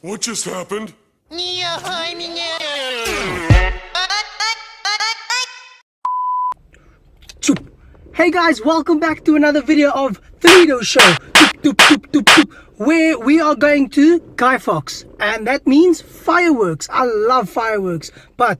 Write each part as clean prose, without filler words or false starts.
What just happened? Hey guys, welcome back to another video of The Lido Show, where we are going to Guy Fawkes, and that means fireworks. I love fireworks, but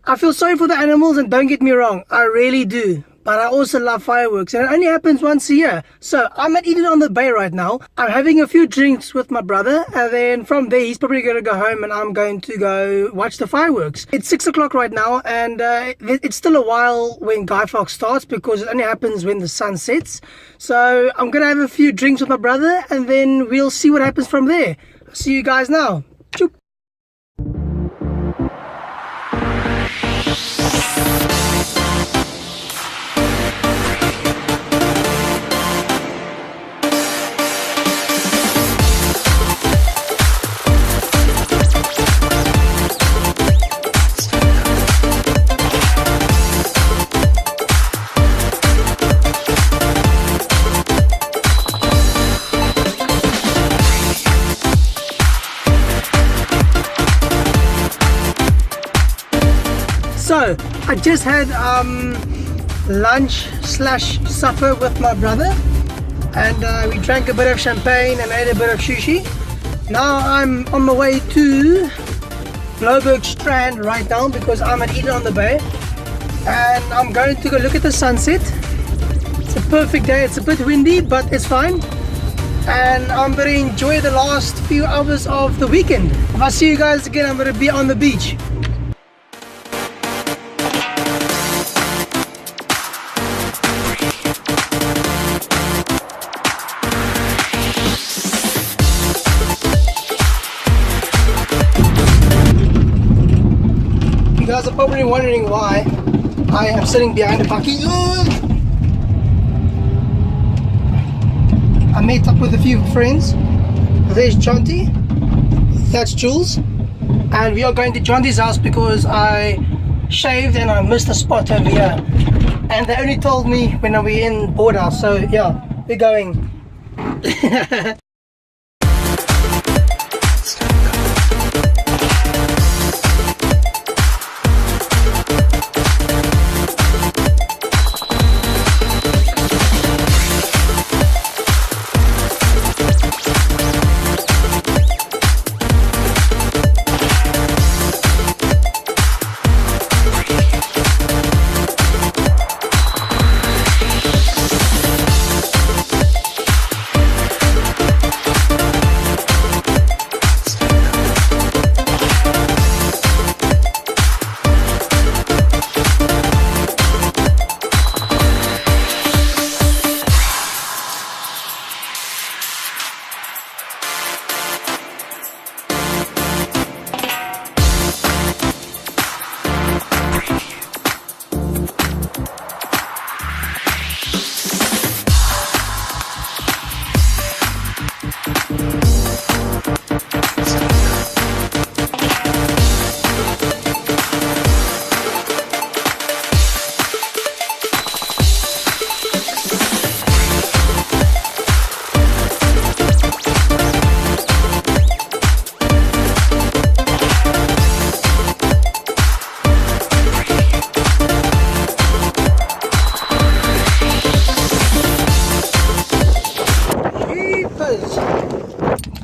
I feel sorry for the animals, and don't get me wrong, I really do. But I also love fireworks, and it only happens once a year. So I'm at Eden on the Bay right now. I'm having a few drinks with my brother, and then from there he's probably going to go home and I'm going to go watch the fireworks. It's 6 o'clock right now, and it's still a while when Guy Fawkes starts because it only happens when the sun sets. So I'm going to have a few drinks with my brother, and then we'll see what happens from there. I'll see you guys now. Choop. So I just had lunch slash supper with my brother, and we drank a bit of champagne and ate a bit of sushi. Now I'm on my way to Blouberg Strand right now because I'm at Eden on the Bay, and I'm going to go look at the sunset. It's a perfect day. It's a bit windy, but it's fine, and I'm going to enjoy the last few hours of the weekend. If I see you guys again, I'm going to be on the beach. You guys are probably wondering why I am sitting behind a bucky. I met up with a few friends. There's Jonty, that's Jules, and we are going to Jonty's house because I shaved and I missed a spot over here, and they only told me when we were in board house, so yeah, we're going.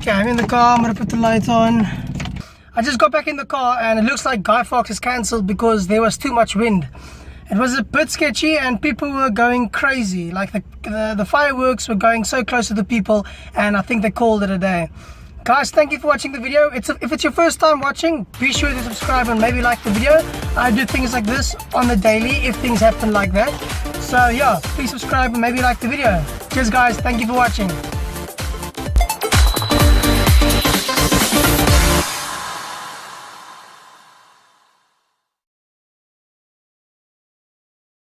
Okay, I'm in the car. I'm gonna put the lights on. I just got back in the car and it looks like Guy Fawkes is cancelled because there was too much wind. It was a bit sketchy and people were going crazy. Like the fireworks were going so close to the people, and I think they called it a day. Guys, thank you for watching the video. If it's your first time watching, be sure to subscribe and maybe like the video. I do things like this on the daily if things happen like that. So yeah, please subscribe and maybe like the video. Cheers guys, thank you for watching.